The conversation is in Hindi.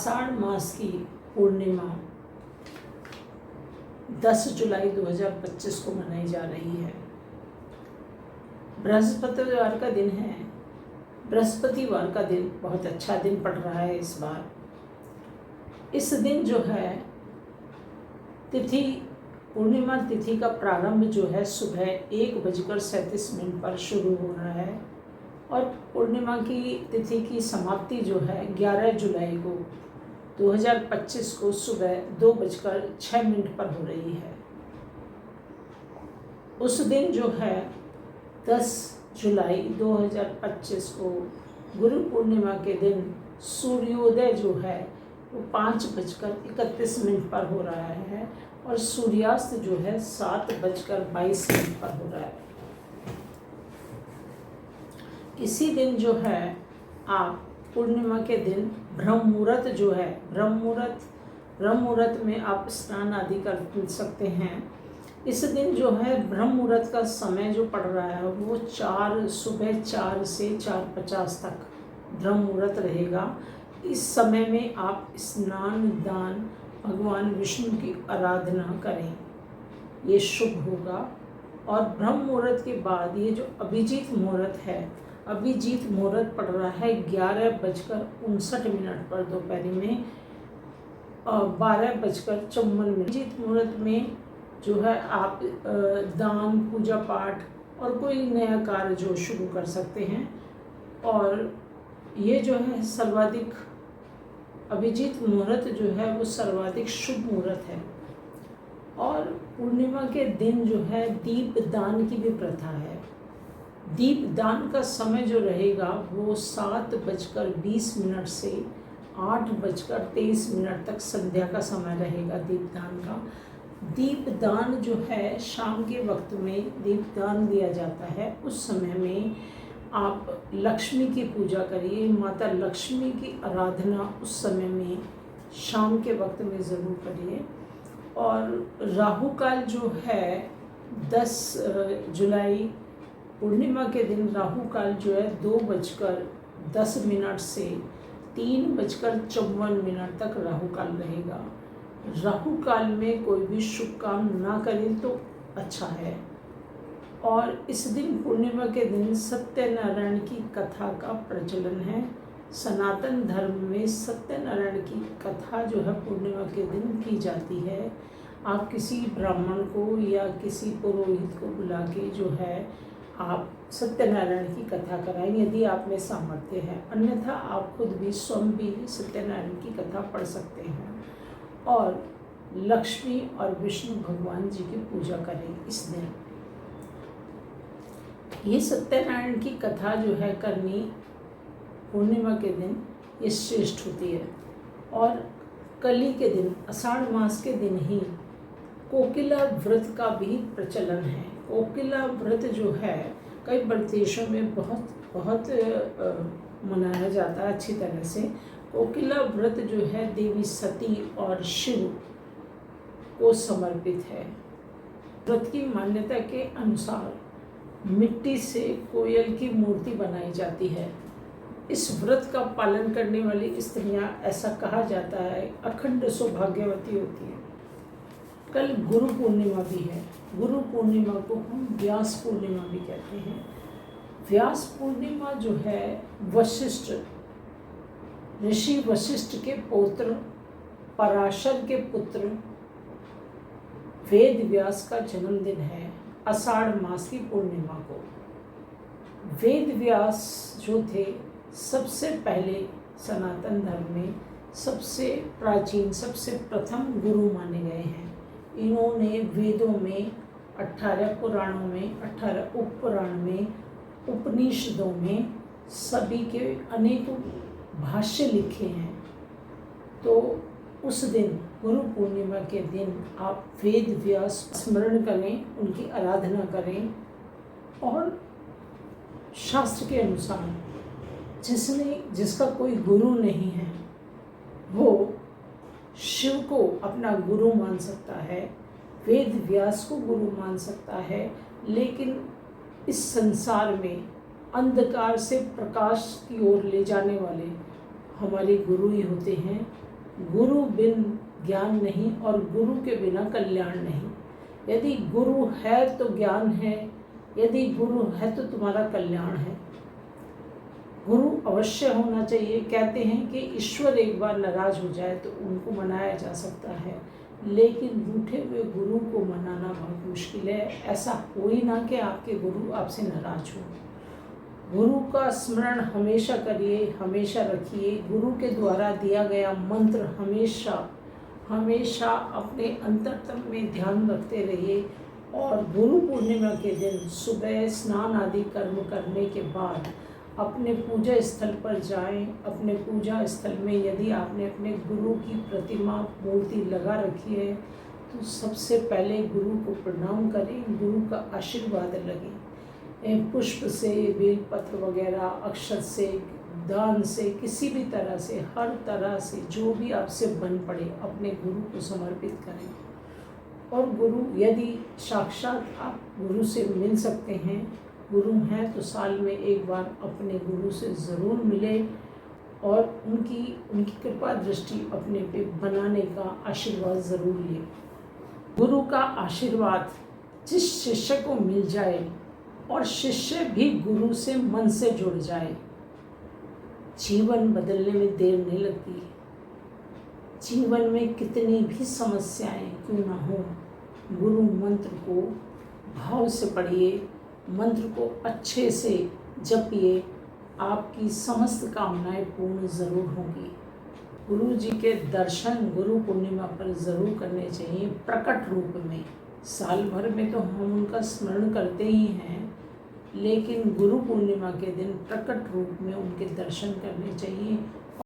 आषाढ़ मास की पूर्णिमा 10 जुलाई 2025 को मनाई जा रही है। बृहस्पतिवार का दिन है। बृहस्पतिवार का दिन बहुत अच्छा दिन पड़ रहा है इस बार। इस दिन जो है तिथि, पूर्णिमा तिथि का प्रारंभ जो है सुबह 1:37 पर शुरू हो रहा है और पूर्णिमा की तिथि की समाप्ति जो है 11 जुलाई को 2025 को सुबह 2:06 पर हो रही है। उस दिन जो है 10 जुलाई 2025 को गुरु पूर्णिमा के दिन सूर्योदय जो है वो 5:31 पर हो रहा है और सूर्यास्त जो है 7:22 पर हो रहा है। इसी दिन जो है आप पूर्णिमा के दिन ब्रह्म मुहूर्त जो है, ब्रह्म मुहूर्त में आप स्नान आदि कर सकते हैं। इस दिन जो है ब्रह्म मुहूर्त का समय जो पड़ रहा है वो सुबह 4 से 4:50 तक ब्रह्म मुहूर्त रहेगा। इस समय में आप स्नान दान भगवान विष्णु की आराधना करें, ये शुभ होगा। और ब्रह्म मुहूर्त के बाद ये जो अभिजीत मुहूर्त है, अभिजीत मुहूर्त पड़ रहा है 11:59 पर दोपहर में 12:54। अभिजीत मुहूर्त में जो है आप दान पूजा पाठ और कोई नया कार्य जो शुरू कर सकते हैं। और ये जो है सर्वाधिक अभिजीत मुहूर्त जो है वो सर्वाधिक शुभ मुहूर्त है। और पूर्णिमा के दिन जो है दीप दान की भी प्रथा है। दीप दान का समय जो रहेगा वो 7:20 से 8:23 तक संध्या का समय रहेगा दीपदान का। दीपदान जो है शाम के वक्त में दीपदान दिया जाता है। उस समय में आप लक्ष्मी की पूजा करिए, माता लक्ष्मी की आराधना उस समय में शाम के वक्त में ज़रूर करिए। और राहु काल जो है 10 जुलाई पूर्णिमा के दिन राहु काल जो है 2:10 से 3:54 तक राहु काल रहेगा। राहु काल में कोई भी शुभ काम ना करें तो अच्छा है। और इस दिन पूर्णिमा के दिन सत्यनारायण की कथा का प्रचलन है। सनातन धर्म में सत्यनारायण की कथा जो है पूर्णिमा के दिन की जाती है। आप किसी ब्राह्मण को या किसी पुरोहित को बुला के जो है आप सत्यनारायण की कथा कराएं यदि आप में सामर्थ्य है। अन्यथा आप खुद भी स्वयं भी सत्यनारायण की कथा पढ़ सकते हैं। और लक्ष्मी और विष्णु भगवान जी की पूजा करें इस दिन। ये सत्यनारायण की कथा जो है करनी पूर्णिमा के दिन ये श्रेष्ठ होती है। और कली के दिन आषाढ़ मास के दिन ही कोकिला व्रत का भी प्रचलन है। कोकिला व्रत जो है कई प्रदेशों में बहुत मनाया जाता है अच्छी तरह से। कोकिला व्रत जो है देवी सती और शिव को समर्पित है। व्रत की मान्यता के अनुसार मिट्टी से कोयल की मूर्ति बनाई जाती है। इस व्रत का पालन करने वाली स्त्रियां, ऐसा कहा जाता है, अखंड सौभाग्यवती होती हैं। कल गुरु पूर्णिमा भी है। गुरु पूर्णिमा को हम व्यास पूर्णिमा भी कहते हैं। व्यास पूर्णिमा जो है वशिष्ठ, ऋषि वशिष्ठ के पौत्र पराशर के पुत्र वेद व्यास का जन्मदिन है आषाढ़ मास की पूर्णिमा को। वेद व्यास जो थे सबसे पहले सनातन धर्म में सबसे प्राचीन सबसे प्रथम गुरु माने गए हैं। इन्होंने वेदों में 18 पुराणों में 18 उपपुराण में उपनिषदों में सभी के अनेकों भाष्य लिखे हैं। तो उस दिन गुरु पूर्णिमा के दिन आप वेद व्यास स्मरण करें, उनकी आराधना करें। और शास्त्र के अनुसार जिसका कोई गुरु नहीं है वो शिव को अपना गुरु मान सकता है, वेद व्यास को गुरु मान सकता है। लेकिन इस संसार में अंधकार से प्रकाश की ओर ले जाने वाले हमारे गुरु ही होते हैं। गुरु बिन ज्ञान नहीं और गुरु के बिना कल्याण नहीं। यदि गुरु है तो ज्ञान है, यदि गुरु है तो तुम्हारा कल्याण है। गुरु अवश्य होना चाहिए। कहते हैं कि ईश्वर एक बार नाराज हो जाए तो उनको मनाया जा सकता है, लेकिन रूठे हुए गुरु को मनाना बहुत मुश्किल है। ऐसा हो ही ना कि आपके गुरु आपसे नाराज हो। गुरु का स्मरण हमेशा करिए, हमेशा रखिए। गुरु के द्वारा दिया गया मंत्र हमेशा हमेशा अपने अंतरतम में ध्यान रखते रहिए। और गुरु पूर्णिमा के दिन सुबह स्नान आदि कर्म करने के बाद अपने पूजा स्थल पर जाएं। अपने पूजा स्थल में यदि आपने अपने गुरु की प्रतिमा मूर्ति लगा रखी है तो सबसे पहले गुरु को प्रणाम करें, गुरु का आशीर्वाद लगें। पुष्प से, बेलपत्र वगैरह, अक्षत से, दान से, किसी भी तरह से, हर तरह से जो भी आपसे बन पड़े अपने गुरु को समर्पित करें। और गुरु यदि साक्षात आप गुरु से मिल सकते हैं, गुरु हैं, तो साल में एक बार अपने गुरु से ज़रूर मिले और उनकी कृपा दृष्टि अपने पे बनाने का आशीर्वाद ज़रूर लें। गुरु का आशीर्वाद जिस शिष्य को मिल जाए और शिष्य भी गुरु से मन से जुड़ जाए, जीवन बदलने में देर नहीं लगती। जीवन में कितनी भी समस्याएं क्यों ना हो, गुरु मंत्र को भाव से पढ़िए, मंत्र को अच्छे से जपिए, आपकी समस्त कामनाएं पूर्ण ज़रूर होंगी। गुरु जी के दर्शन गुरु पूर्णिमा पर ज़रूर करने चाहिए, प्रकट रूप में। साल भर में तो हम उनका स्मरण करते ही हैं, लेकिन गुरु पूर्णिमा के दिन प्रकट रूप में उनके दर्शन करने चाहिए।